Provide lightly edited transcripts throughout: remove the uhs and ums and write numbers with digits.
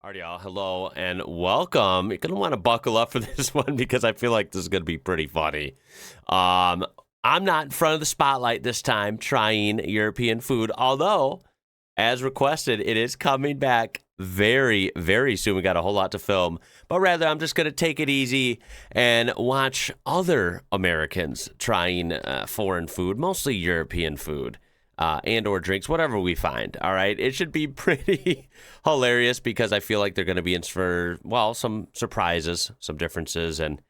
Alright, y'all. Hello and welcome. You're going to want to buckle up for this one because I feel like this is going to be pretty funny. I'm not in front of the spotlight this time trying European food, although, as requested, it is coming back very, very soon. We got a whole lot to film, but rather I'm just going to take it easy and watch other Americans trying foreign food, mostly European food. And or drinks, whatever we find, all right? It should be pretty hilarious because I feel like they're going to be in for, well, some surprises, some differences, and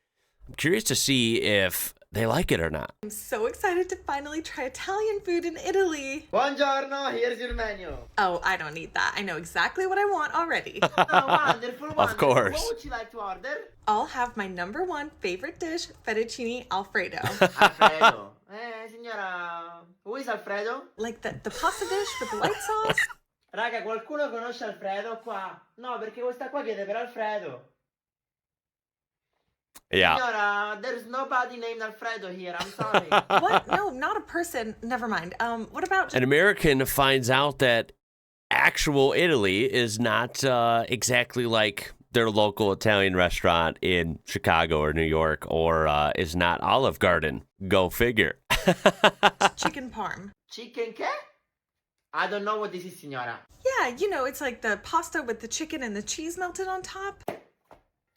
I'm curious to see if they like it or not. I'm so excited to finally try Italian food in Italy. Buongiorno, here's your menu. Oh, I don't need that. I know exactly what I want already. Oh, wonderful, wonderful. Of course. What would you like to order? I'll have my number one favorite dish, fettuccine alfredo. Alfredo. Signora, who is Alfredo? Like the pasta dish with the white sauce? Raga, qualcuno conosce Alfredo qua? No, perché questa qua chiede per Alfredo. Yeah. Signora, there's nobody named Alfredo here, I'm sorry. What? No, not a person. Never mind. What about An American finds out that actual Italy is not exactly like their local Italian restaurant in Chicago or New York, or is not Olive Garden. Go figure. chicken parm? Chicken che? I don't know what this is, signora. Yeah, you know, it's like the pasta with the chicken and the cheese melted on top.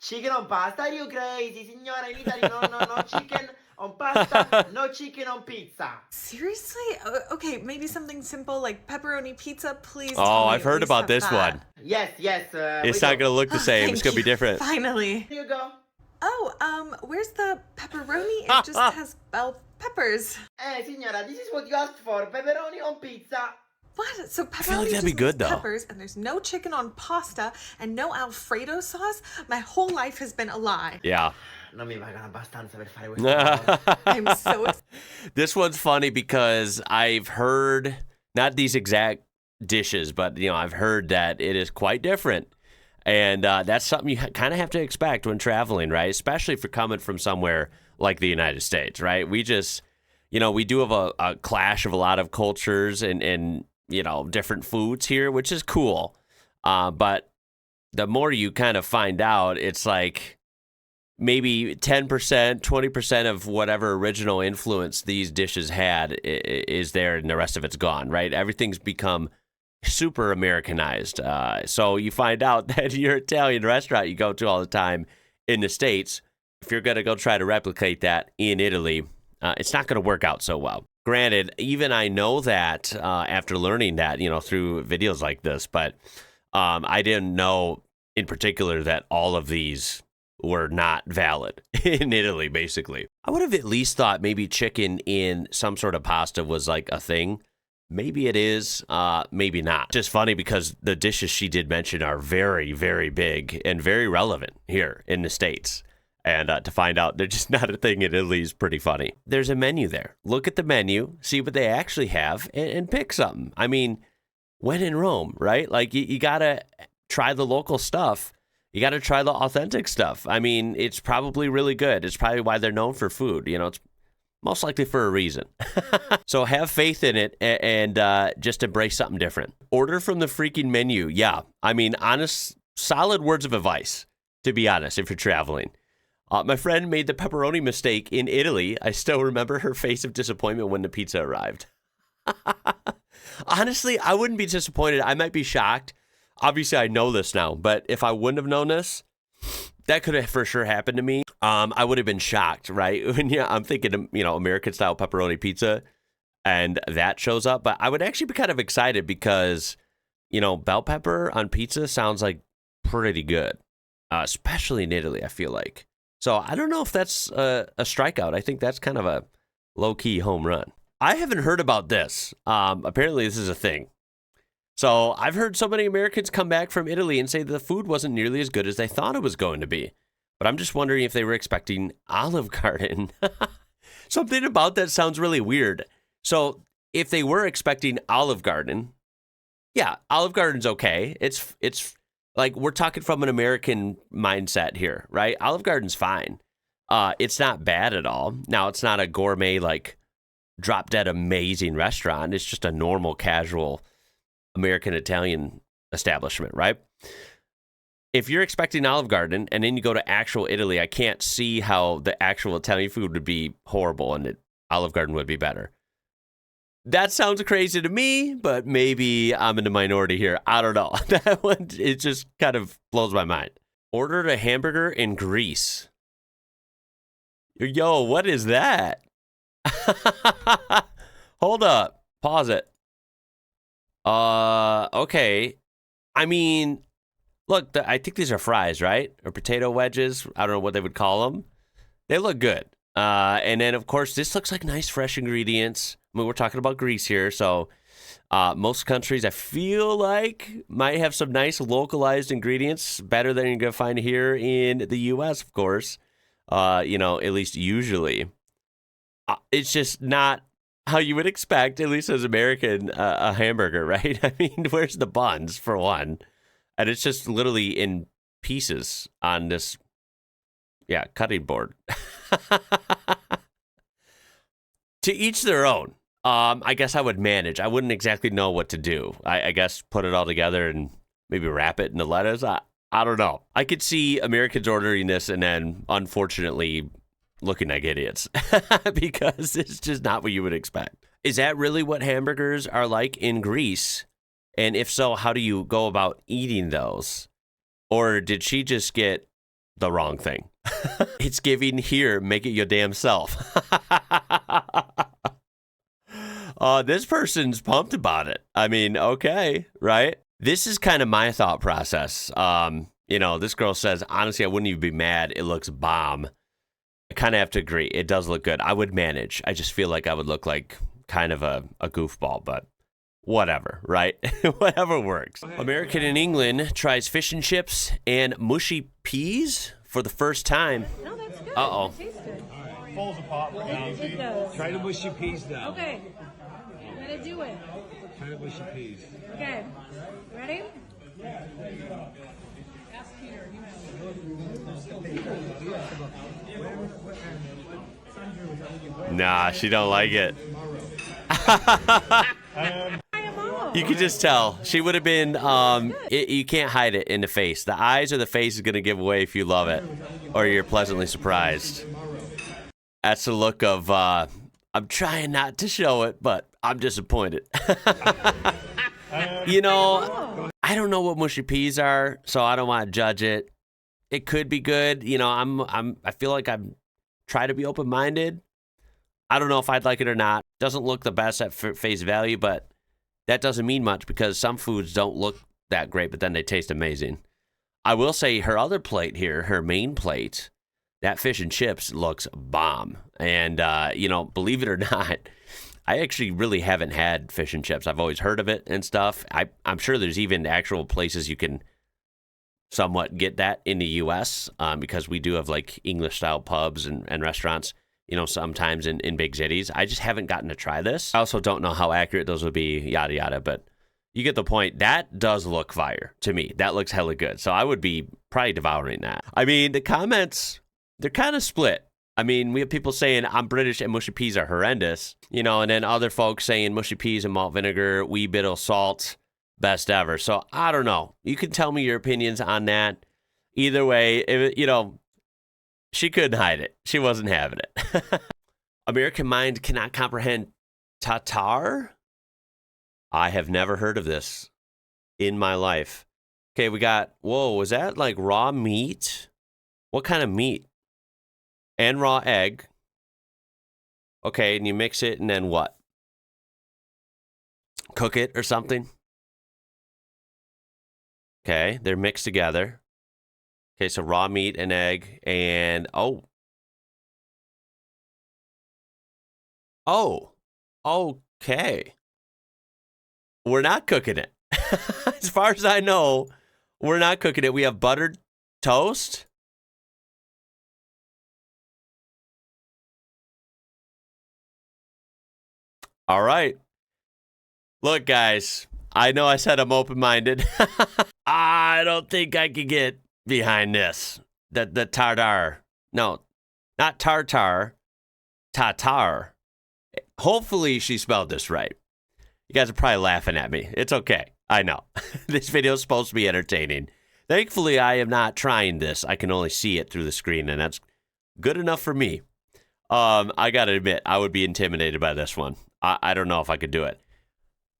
Chicken on pasta? Are you crazy, signora? In Italy, no chicken on pasta, no chicken on pizza. Seriously? Okay, maybe something simple like pepperoni pizza, please. Oh, tell me I've at heard least about have this that. one. Yes. It's we not going to look the same. Thank It's going to be you. different. Finally. Here you go. Oh, where's the pepperoni? It just has bell peppers. Signora, this is what you asked for. Pepperoni on pizza. What? So pepperoni feel like that'd just be good, means though. peppers, and there's no chicken on pasta, and no Alfredo sauce? My whole life has been a lie. Yeah. Non mi pagano abbastanza per fare questo. I'm so excited. This one's funny because I've heard, not these exact dishes, but, I've heard that it is quite different. And that's something you kind of have to expect when traveling, right? Especially if you're coming from somewhere like the United States, right? We just, we do have a clash of a lot of cultures and different foods here, which is cool. But the more you kind of find out, it's like maybe 10%, 20% of whatever original influence these dishes had is there, and the rest of it's gone, right? Everything's become super Americanized. So you find out that your Italian restaurant you go to all the time in the States, if you're going to go try to replicate that in Italy, it's not going to work out so well. Granted, even I know that after learning that, through videos like this, but I didn't know in particular that all of these were not valid in Italy, basically. I would have at least thought maybe chicken in some sort of pasta was like a thing. Maybe it is, maybe not. Just funny because the dishes she did mention are very, very big and very relevant here in the States. And to find out they're just not a thing in Italy is pretty funny. There's a menu there. Look at the menu, see what they actually have, and pick something. I mean, when in Rome, right? Like, you got to try the local stuff. You got to try the authentic stuff. I mean, it's probably really good. It's probably why they're known for food. It's most likely for a reason. So have faith in it and just embrace something different. Order from the freaking menu. Yeah. I mean, honest, solid words of advice, to be honest, if you're traveling. My friend made the pepperoni mistake in Italy. I still remember her face of disappointment when the pizza arrived. Honestly, I wouldn't be disappointed. I might be shocked. Obviously, I know this now, but if I wouldn't have known this, that could have for sure happened to me. I would have been shocked, right? I'm thinking, American style pepperoni pizza, and that shows up. But I would actually be kind of excited because, bell pepper on pizza sounds like pretty good, especially in Italy, I feel like. So I don't know if that's a strikeout. I think that's kind of a low-key home run. I haven't heard about this. Apparently, this is a thing. So I've heard so many Americans come back from Italy and say the food wasn't nearly as good as they thought it was going to be. But I'm just wondering if they were expecting Olive Garden. Something about that sounds really weird. So if they were expecting Olive Garden, yeah, Olive Garden's okay. It's like, we're talking from an American mindset here, right? Olive Garden's fine. It's not bad at all. Now, it's not a gourmet, like, drop-dead amazing restaurant. It's just a normal, casual American Italian establishment, right? if you're expecting Olive Garden and then you go to actual Italy, I can't see how the actual Italian food would be horrible and Olive Garden would be better. That sounds crazy to me, but maybe I'm in the minority here. I don't know. That one, it just kind of blows my mind. Ordered a hamburger in Greece. Yo, what is that? Hold up. Pause it. Okay. I mean, look, I think these are fries, right? Or potato wedges. I don't know what they would call them. They look good. And then, of course, this looks like nice, fresh ingredients. I mean, we're talking about Greece here, so most countries, I feel like, might have some nice localized ingredients, better than you're going to find here in the U.S., of course. At least usually. It's just not how you would expect, at least as American, a hamburger, right? I mean, where's the buns, for one? And it's just literally in pieces on this, cutting board. To each their own. I guess I would manage. I wouldn't exactly know what to do. I guess put it all together and maybe wrap it in the lettuce. I don't know. I could see Americans ordering this and then, unfortunately, looking like idiots because it's just not what you would expect. Is that really what hamburgers are like in Greece? And if so, how do you go about eating those? Or did she just get the wrong thing? It's giving here, make it your damn self. This person's pumped about it. I mean, okay, right? This is kind of my thought process. This girl says, honestly, I wouldn't even be mad. It looks bomb. I kind of have to agree. It does look good. I would manage. I just feel like I would look like kind of a goofball, but whatever, right? Whatever works. American in England tries fish and chips and mushy peas for the first time. No, that's good. Uh-oh. It tastes good. Falls apart. It does. Try the mushy peas now. Okay. I'm gonna do it. Try the mushy peas. Okay. Ready? Nah, she don't like it. You could just tell. She would have been, you can't hide it in the face. The eyes or the face is going to give away if you love it or you're pleasantly surprised. That's the look of, I'm trying not to show it, but I'm disappointed. I don't know what mushy peas are, so I don't want to judge it. It could be good. I feel like I'm trying to be open-minded. I don't know if I'd like it or not. Doesn't look the best at face value, but that doesn't mean much because some foods don't look that great, but then they taste amazing. I will say her other plate here, her main plate, that fish and chips looks bomb. And, believe it or not, I actually really haven't had fish and chips. I've always heard of it and stuff. I'm sure there's even actual places you can somewhat get that in the U.S. Because we do have like English-style pubs and restaurants, sometimes in big cities. I just haven't gotten to try this. I also don't know how accurate those would be, yada, yada, but you get the point. That does look fire to me. That looks hella good. So I would be probably devouring that. I mean, the comments, they're kind of split. I mean, we have people saying I'm British and mushy peas are horrendous, and then other folks saying mushy peas and malt vinegar, wee bit of salt, best ever. So I don't know. You can tell me your opinions on that. Either way, she couldn't hide it. She wasn't having it. American mind cannot comprehend tartare. I have never heard of this in my life. Okay, we got, was that like raw meat? What kind of meat? And raw egg. Okay, and you mix it and then what? Cook it or something? Okay, they're mixed together. Okay, so raw meat and egg and okay. We're not cooking it. As far as I know, we're not cooking it. We have buttered toast. All right. Look, guys, I know I said I'm open-minded. I don't think I could get behind this. The tartar. No, not tartar. Tatar. Hopefully she spelled this right. You guys are probably laughing at me. It's okay. I know. This video is supposed to be entertaining. Thankfully, I am not trying this. I can only see it through the screen, and that's good enough for me. I got to admit, I would be intimidated by this one. I don't know if I could do it.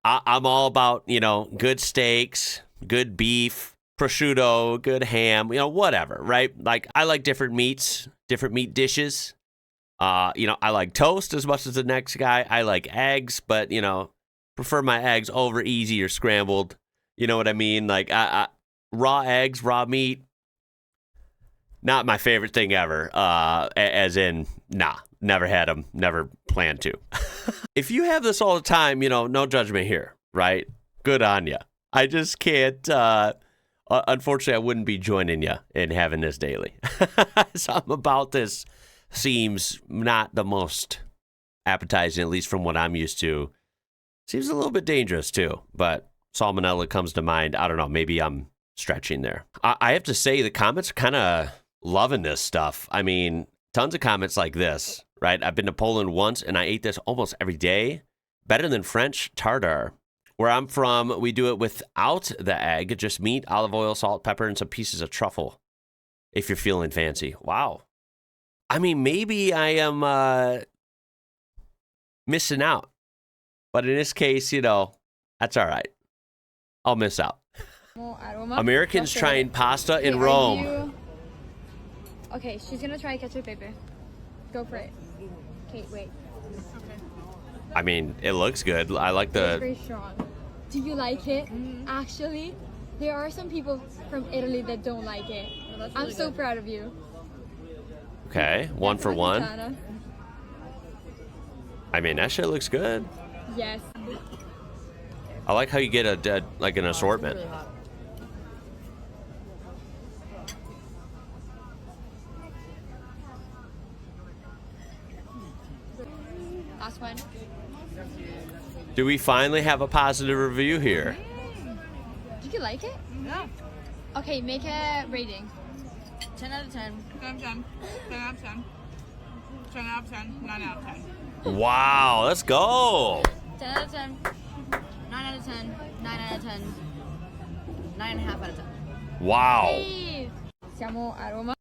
I'm all about, good steaks, good beef, prosciutto, good ham, whatever, right? Like, I like different meats, different meat dishes. I like toast as much as the next guy. I like eggs, but, prefer my eggs over easy or scrambled. You know what I mean? Like, raw eggs, raw meat, not my favorite thing ever. As in, nah, never had them, never plan to. If you have this all the time, no judgment here, right? Good on you. I just can't. Unfortunately, I wouldn't be joining you in having this daily. Something about this seems not the most appetizing, at least from what I'm used to. Seems a little bit dangerous too, but salmonella comes to mind. I don't know. Maybe I'm stretching there. I have to say the comments are kind of loving this stuff. I mean, tons of comments like this, right? I've been to Poland once and I ate this almost every day. Better than French tartare. Where I'm from, we do it without the egg, just meat, olive oil, salt, pepper, and some pieces of truffle. If you're feeling fancy. Wow. I mean, maybe I am missing out. But in this case, that's all right. I'll miss out. Americans trying pasta in Rome. Okay, she's going to try ketchup paper. Go for it. Okay, wait. I mean, it looks good. I like It's the... very strong. Do you like it? Actually, there are some people from Italy that don't like it. I'm so proud of you. Okay, one for one. Tana. I mean, that shit looks good. Yes. I like how you get an assortment. Last one. Do we finally have a positive review here? Did you like it? Yeah. Okay, make a rating. 10 out of 10. 10 out of 10. 10 out of 10. 10 out of 10. 9 out of 10. Wow, let's go. 10 out of 10. 9 out of 10. 9 out of 10. 9.5 out of 10. Wow. Hey. Siamo a Roma.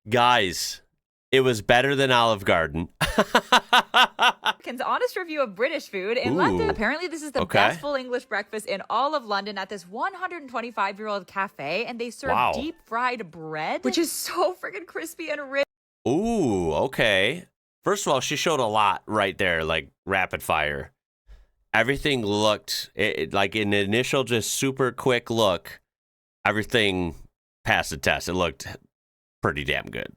Guys, it was better than Olive Garden. American's honest review of British food in Ooh. London. Apparently, this is the Okay. best full English breakfast in all of London at this 125-year-old cafe, and they serve Wow. deep fried bread, which is so freaking crispy and rich. Ooh, okay. First of all, she showed a lot right there, like rapid fire. Everything looked, like in the initial just super quick look, everything passed the test. It looked pretty damn good.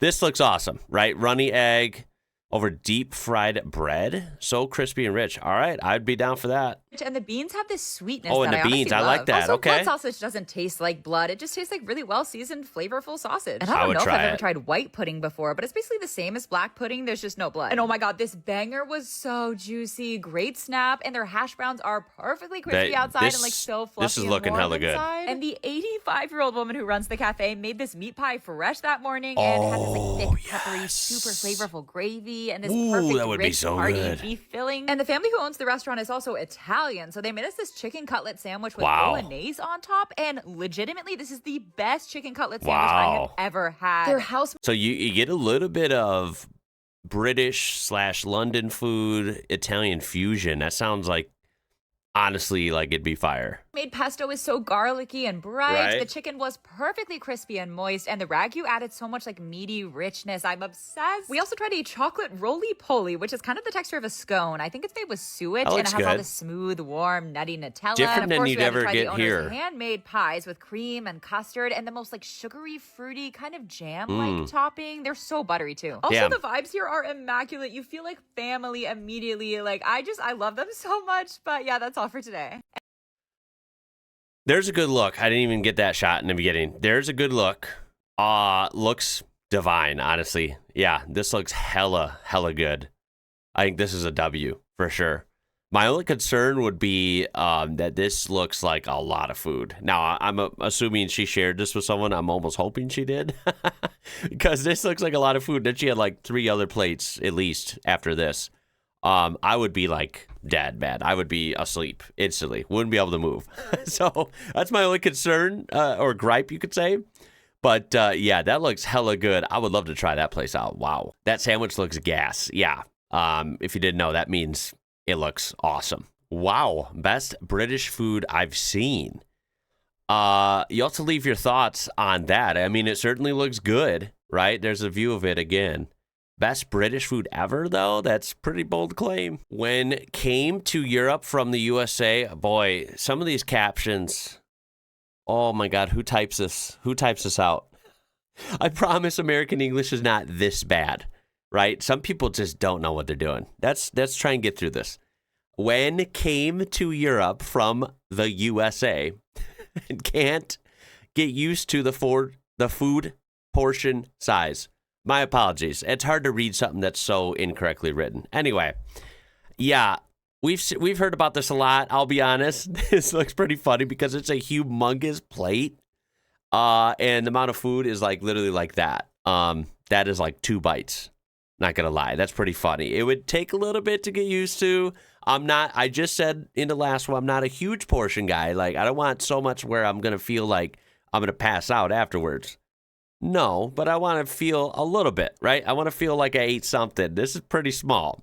This looks awesome, right? Runny egg over deep fried bread. So crispy and rich. All right, I'd be down for that. And the beans have this sweetness. Oh, and that the I beans, honestly I like love. that. Also, Okay. blood sausage doesn't taste like blood. It just tastes like really well-seasoned, flavorful sausage. And I I don't would know if try I've ever it. tried white pudding before, but it's basically the same as black pudding. There's just no blood. And oh my God, this banger was so juicy. Great snap. And their hash browns are perfectly crispy outside and like so fluffy This is and looking warm hella good. inside. And the 85-year-old woman who runs the cafe made this meat pie fresh that morning and had this like thick, peppery, yes. super flavorful gravy and this Ooh, perfect that would be rich, so hearty good. beef filling. And the family who owns the restaurant is also Italian, so they made us this chicken cutlet sandwich with Wow. bolognese on top. And legitimately, this is the best chicken cutlet sandwich I have Wow. ever had. Their house So you get a little bit of British/London food, Italian fusion. That sounds like, honestly, like it'd be fire. made pesto is so garlicky and bright. Right. The chicken was perfectly crispy and moist, and the ragu added so much like meaty richness. I'm obsessed. We also tried a chocolate roly-poly, which is kind of the texture of a scone. I think it's made with suet, That and it looks has all good. the smooth, warm, nutty Nutella. Different and than of course, you'd we had ever to try get the owner's here. handmade pies with cream and custard and the most like sugary, fruity kind of jam-like topping. They're so buttery too. Also, Damn. the vibes here are immaculate. You feel like family immediately. Like I love them so much. But yeah, that's all for today. There's a good look. I didn't even get that shot in the beginning. There's a good look. Looks divine, honestly. Yeah, this looks hella good. I think this is a W for sure. My only concern would be that this looks like a lot of food. Now, I'm assuming she shared this with someone. I'm almost hoping she did. Because this looks like a lot of food. Then she had like 3 other plates at least after this. I would be like dead, man. I would be asleep instantly. Wouldn't be able to move. So that's my only concern or gripe, you could say. But yeah, that looks hella good. I would love to try that place out. Wow. That sandwich looks gas. Yeah. If you didn't know, that means it looks awesome. Wow. Best British food I've seen. You also leave your thoughts on that. I mean, it certainly looks good, right? There's a view of it again. Best British food ever, though? That's pretty bold claim. When came to Europe from the USA, boy, some of these captions, oh my God, who types this? Who types this out? I promise American English is not this bad, right? Some people just don't know what they're doing. Let's try and get through this. When came to Europe from the USA and can't get used to the food portion size. My apologies. It's hard to read something that's so incorrectly written. Anyway, yeah, we've heard about this a lot. I'll be honest. This looks pretty funny because it's a humongous plate, and the amount of food is like literally like that. That is like 2 bites. Not gonna lie, that's pretty funny. It would take a little bit to get used to. I just said in the last one, I'm not a huge portion guy. Like, I don't want so much where I'm gonna feel like I'm gonna pass out afterwards. No, but I want to feel a little bit, right? I want to feel like I ate something. This is pretty small.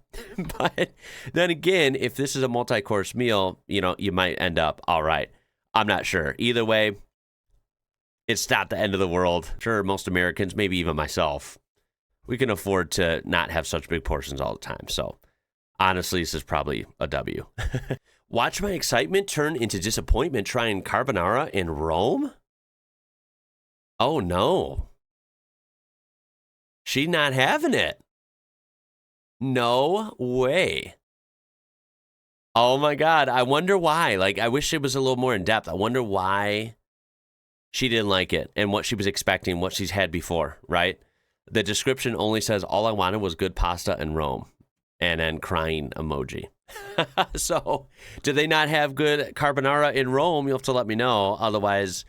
But then again, if this is a multi-course meal, you might end up all right. I'm not sure. Either way, it's not the end of the world. Sure, most Americans, maybe even myself, we can afford to not have such big portions all the time. So honestly, this is probably a W. Watch my excitement turn into disappointment trying carbonara in Rome? Oh, no. She's not having it. No way. Oh, my God. I wonder why. Like, I wish it was a little more in depth. I wonder why she didn't like it and what she was expecting, what she's had before, right? The description only says, all I wanted was good pasta in Rome, and then crying emoji. So, did they not have good carbonara in Rome? You'll have to let me know. Otherwise,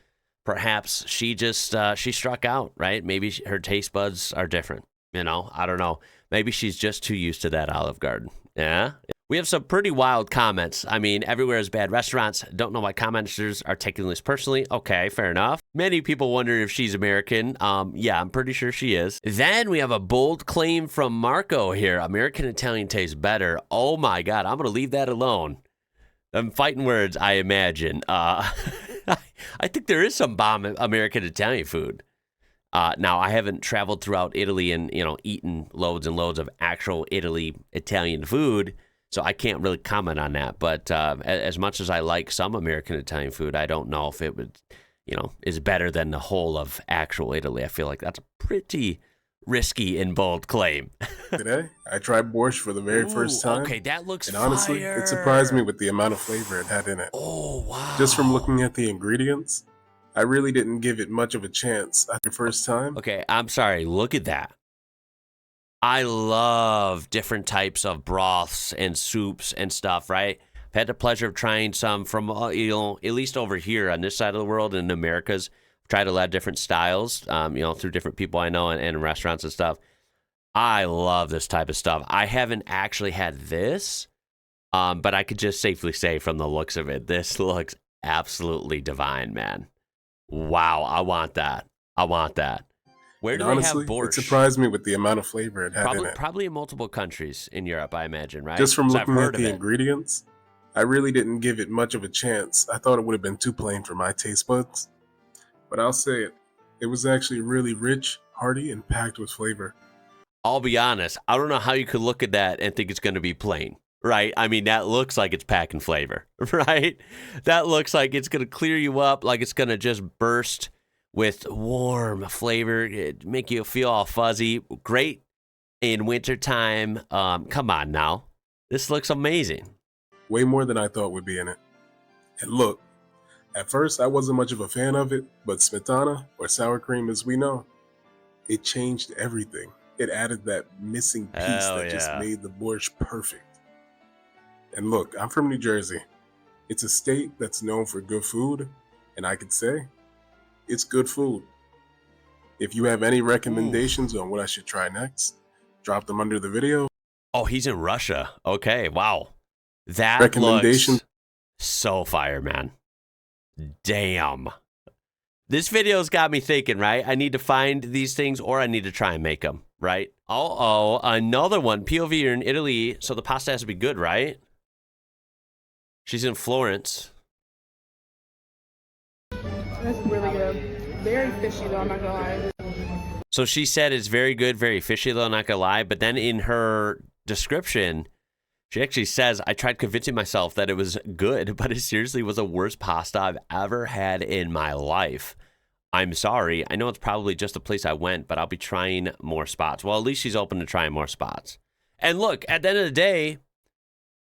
perhaps she just, she struck out, right? Maybe her taste buds are different. I don't know. Maybe she's just too used to that Olive Garden. Yeah. We have some pretty wild comments. I mean, everywhere is bad restaurants. Don't know why commenters are taking this personally. Okay, fair enough. Many people wonder if she's American. Yeah, I'm pretty sure she is. Then we have a bold claim from Marco here. American Italian tastes better. Oh my God, I'm going to leave that alone. I'm fighting words, I imagine. I think there is some bomb American Italian food. Now, I haven't traveled throughout Italy and, eaten loads and loads of actual Italian food, so I can't really comment on that. But as much as I like some American Italian food, I don't know if it would, is better than the whole of actual Italy. I feel like that's a pretty risky and bold claim. Today, I tried borscht for the very first time. Okay, that looks and honestly, fire. It surprised me with the amount of flavor it had in it. Oh, wow. Just from looking at the ingredients, I really didn't give it much of a chance at the first time. Okay, I'm sorry. Look at that. I love different types of broths and soups and stuff, right? I've had the pleasure of trying some from, at least over here on this side of the world in the Americas. I've tried a lot of different styles, through different people I know and restaurants and stuff. I love this type of stuff. I haven't actually had this, but I could just safely say from the looks of it, this looks absolutely divine, man. Wow, I want that. Where do honestly, they have borscht? It surprised me with the amount of flavor it had in it. Probably in multiple countries in Europe, I imagine, right? Just from looking at the ingredients, I really didn't give it much of a chance. I thought it would have been too plain for my taste buds. But I'll say it. It was actually really rich, hearty, and packed with flavor. I'll be honest. I don't know how you could look at that and think it's going to be plain, right? I mean, that looks like it's packing flavor, right? That looks like it's going to clear you up, like it's going to just burst with warm flavor, make you feel all fuzzy. Great in wintertime. Come on now. This looks amazing. Way more than I thought would be in it. And look, at first I wasn't much of a fan of it, but smetana, or sour cream as we know, it changed everything. It added that missing piece just made the borscht perfect. And look, I'm from New Jersey. It's a state that's known for good food, and I could say, it's good food. If you have any recommendations on what I should try next, drop them under the video. Oh, he's in Russia. Okay, wow. That Recommendation. looks so fire, man. Damn. This video's got me thinking, right? I need to find these things or I need to try and make them, right? Oh, another one. POV, you're in Italy, so the pasta has to be good, right? She's in Florence. That's really good. Very fishy though, I'm not gonna lie. So she said it's very good, very fishy, though, not gonna lie. But then in her description, she actually says, I tried convincing myself that it was good, but it seriously was the worst pasta I've ever had in my life. I'm sorry. I know it's probably just the place I went, but I'll be trying more spots. Well, at least she's open to trying more spots. And look, at the end of the day,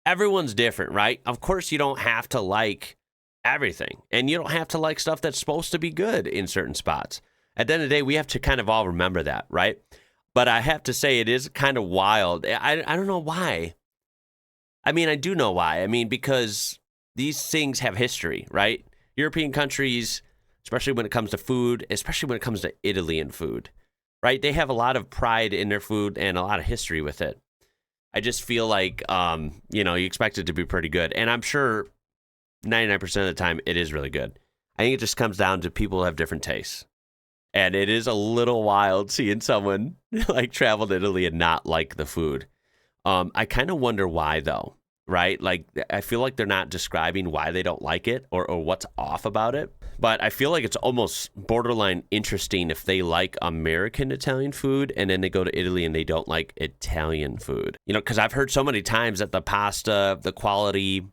everyone's different, right? Of course, you don't have to like everything. And you don't have to like stuff that's supposed to be good in certain spots. At the end of the day, we have to kind of all remember that, right? But I have to say, it is kind of wild. I don't know why. I mean, I do know why. I mean, because these things have history, right? European countries, especially when it comes to food, especially when it comes to Italian food, right? They have a lot of pride in their food and a lot of history with it. I just feel like, you expect it to be pretty good. And I'm sure 99% of the time it is really good. I think it just comes down to people have different tastes. And it is a little wild seeing someone like travel to Italy and not like the food. I kind of wonder why, though, right? Like, I feel like they're not describing why they don't like it or what's off about it. But I feel like it's almost borderline interesting if they like American Italian food and then they go to Italy and they don't like Italian food. Because I've heard so many times that the pasta, the quality,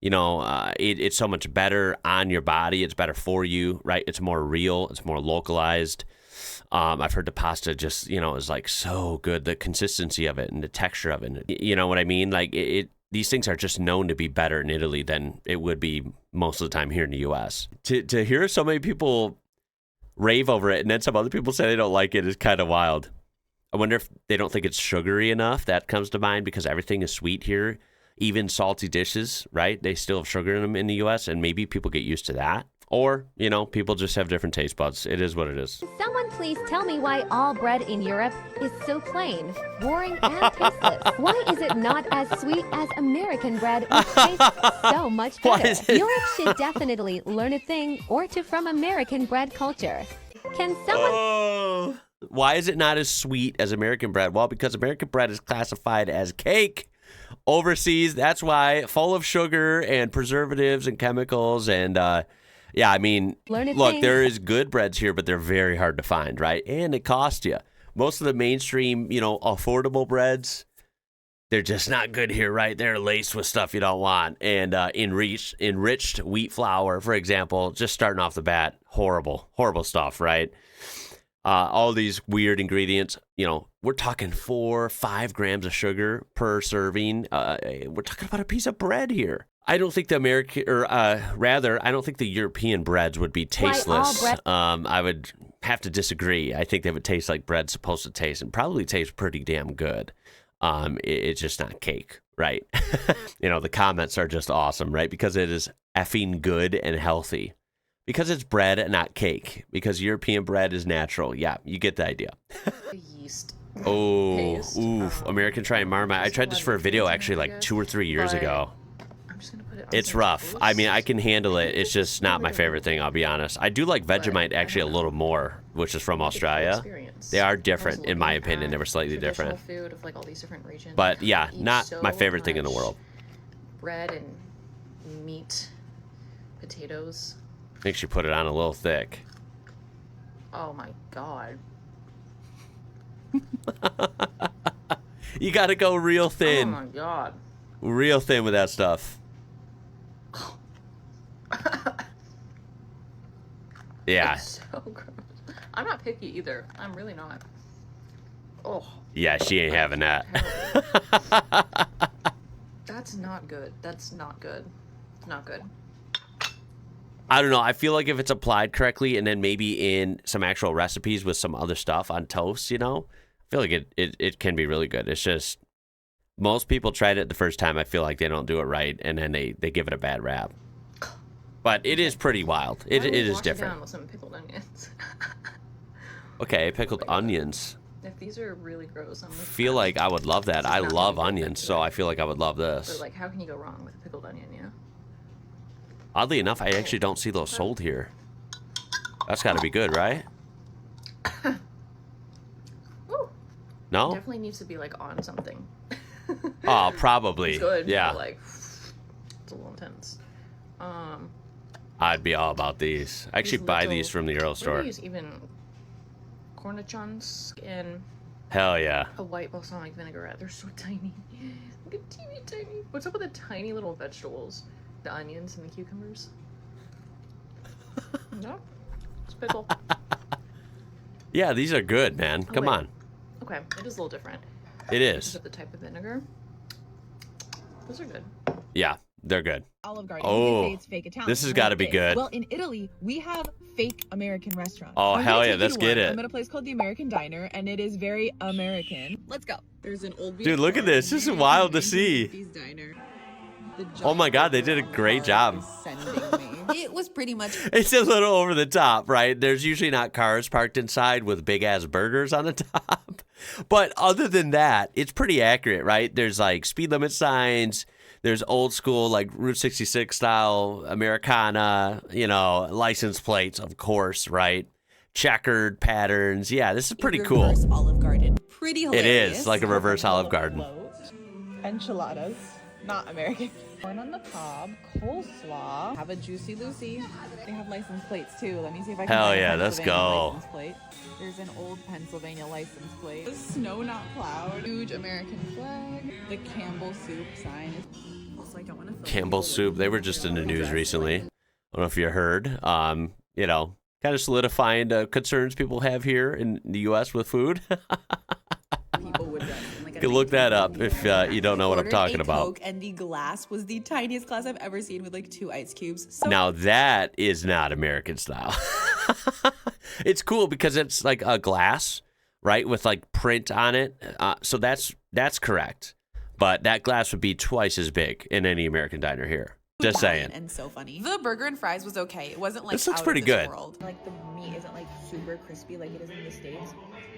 it's so much better on your body. It's better for you, right? It's more real. It's more localized. I've heard the pasta just, is like so good. The consistency of it and the texture of it. You know what I mean? Like these things are just known to be better in Italy than it would be most of the time here in the U.S. To hear so many people rave over it and then some other people say they don't like it is kind of wild. I wonder if they don't think it's sugary enough. That comes to mind because everything is sweet here. Even salty dishes, right? They still have sugar in them in the U.S. and maybe people get used to that. Or, people just have different taste buds. It is what it is. Someone please tell me why all bread in Europe is so plain, boring, and tasteless. Why is it not as sweet as American bread, which tastes so much better? Europe should definitely learn a thing or two from American bread culture. Can someone... Why is it not as sweet as American bread? Well, because American bread is classified as cake overseas. That's why, full of sugar and preservatives and chemicals and... Yeah, I mean, look, there is good breads here, but they're very hard to find, right? And it costs you. Most of the mainstream, affordable breads, they're just not good here, right? They're laced with stuff you don't want. And enriched wheat flour, for example, just starting off the bat, horrible stuff, right? All these weird ingredients, we're talking 4-5 grams of sugar per serving. We're talking about a piece of bread here. I don't think the I don't think the European breads would be tasteless. I would have to disagree. I think they would taste like bread's supposed to taste and probably taste pretty damn good. It's just not cake, right? The comments are just awesome, right? Because it is effing good and healthy. Because it's bread and not cake. Because European bread is natural. Yeah, you get the idea. Yeast. Oh, oof. American trying marmite. I tried this for a video actually like 2 or 3 years ago. I'm just gonna put it on It's rough. I mean, I can handle it. It's just not my favorite thing, I'll be honest. I do like Vegemite actually a little more, which is from Australia. They are different, in my opinion. They were slightly different. Food of like all these different regions. But yeah, not my favorite thing in the world. Bread and meat, potatoes. I think she put it on a little thick. Oh my god. You gotta go real thin. Oh my god. Real thin with that stuff. Yeah. It's so gross. I'm not picky either. I'm really not. Oh. Yeah, she ain't having that. That's not good. That's not good. Not good. I don't know. I feel like if it's applied correctly and then maybe in some actual recipes with some other stuff on toast, I feel like it can be really good. It's just most people tried it the first time. I feel like they don't do it right and then they give it a bad rap. But it is pretty wild. It is different. Down with some pickled onions. Okay, pickled onions. If these are really gross, I'm feel like I would love that. I love onions, so I feel like I would love this. But like, how can you go wrong with a pickled onion, you know? Oddly enough, I actually don't see those sold here. That's got to be good, right? Ooh. No? Definitely needs to be like on something. Oh, probably. It's good. Yeah. But, like, it's a little intense. I'd be all about these. I actually buy these from the Euro store. Use even cornichons and Hell yeah. a white balsamic vinaigrette. They're so tiny. Look at teeny tiny. What's up with the tiny little vegetables? The onions and the cucumbers. No, it's pickle. Yeah, these are good, man. Come on. Okay, it is a little different. It is. The type of vinegar. Those are good. Yeah, they're good. Olive Garden. Oh, They say it's fake Italian. this has got to be good. Well, in Italy, we have fake American restaurants. Oh, I'm hell gonna yeah, take let's you get to one. it. I'm at a place called the American Diner, and it is very American. Let's go. There's an old Dude, look at this. This is wild to see. Diner. Oh my God, they did a great job. It was pretty much. It's a little over the top, right? There's usually not cars parked inside with big ass burgers on the top. But other than that, it's pretty accurate, right? There's like speed limit signs. There's old school, like Route 66 style Americana, you know, license plates, of course, right? Checkered patterns. Yeah, this is pretty cool. Reverse Olive Garden. Pretty It hilarious. is like a reverse Olive Garden. Enchiladas, not American. Corn on the cob, coleslaw. Have a Juicy Lucy. They have license plates too. Let me see if I can Hell find a yeah, let's Pennsylvania go. license plate. There's an old Pennsylvania license plate. Snow not plowed. Huge American flag. The Campbell soup sign. Also, I don't want to. Campbell soup. They were just in the news recently. I don't know if you heard. You know, kind of solidifying the concerns people have here in the U.S. with food. People would dress in like You can look that up if you don't know what I'm talking about. Coke, and the glass was the tiniest glass I've ever seen with like 2 ice cubes. So Now that is not American style. It's cool because it's like a glass, right, with like print on it. So that's correct. But that glass would be twice as big in any American diner here. Just saying. And so funny. The burger and fries was okay. It wasn't like This looks out pretty of this good. world. Like the meat isn't like super crispy like it is in the States.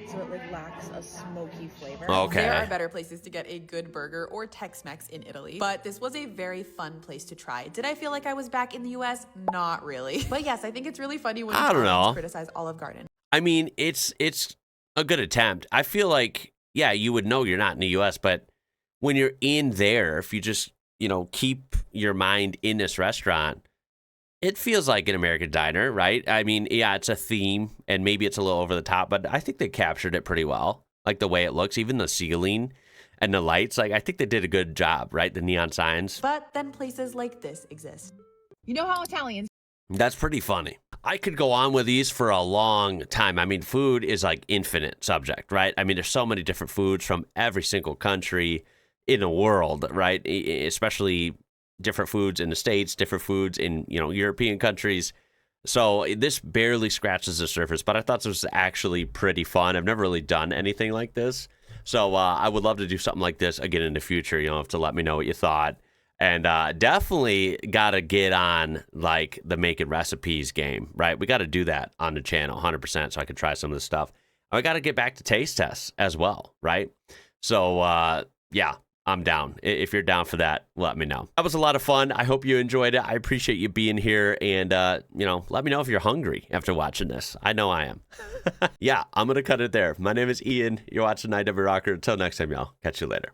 So it like lacks a smoky flavor. Okay. There are better places to get a good burger or Tex-Mex in Italy. But this was a very fun place to try. Did I feel like I was back in the US? Not really. But yes, I think it's really funny when I don't Italians know. criticize Olive Garden. I mean, it's a good attempt. I feel like, yeah, you would know you're not in the U.S., but when you're in there, if you just, you know, keep your mind in this restaurant, it feels like an American diner, right? I mean, yeah, it's a theme, and maybe it's a little over the top, but I think they captured it pretty well. Like the way it looks, even the ceiling and the lights. Like, I think they did a good job, right? The neon signs. But then places like this exist. You know how Italians. That's pretty funny. I could go on with these for a long time. I mean, food is like infinite subject, right? I mean, there's so many different foods from every single country in the world, right? Especially different foods in the States, different foods in, you know, European countries. So this barely scratches the surface, but I thought this was actually pretty fun. I've never really done anything like this. So I would love to do something like this again in the future. You know, have to let me know what you thought. And definitely got to get on like the making recipes game, right? We got to do that on the channel 100% so I can try some of this stuff. I got to get back to taste tests as well, right? So yeah, I'm down. If you're down for that, let me know. That was a lot of fun. I hope you enjoyed it. I appreciate you being here. And, you know, let me know if you're hungry after watching this. I know I am. Yeah, I'm going to cut it there. My name is Ian. You're watching IWrocker. Until next time, y'all. Catch you later.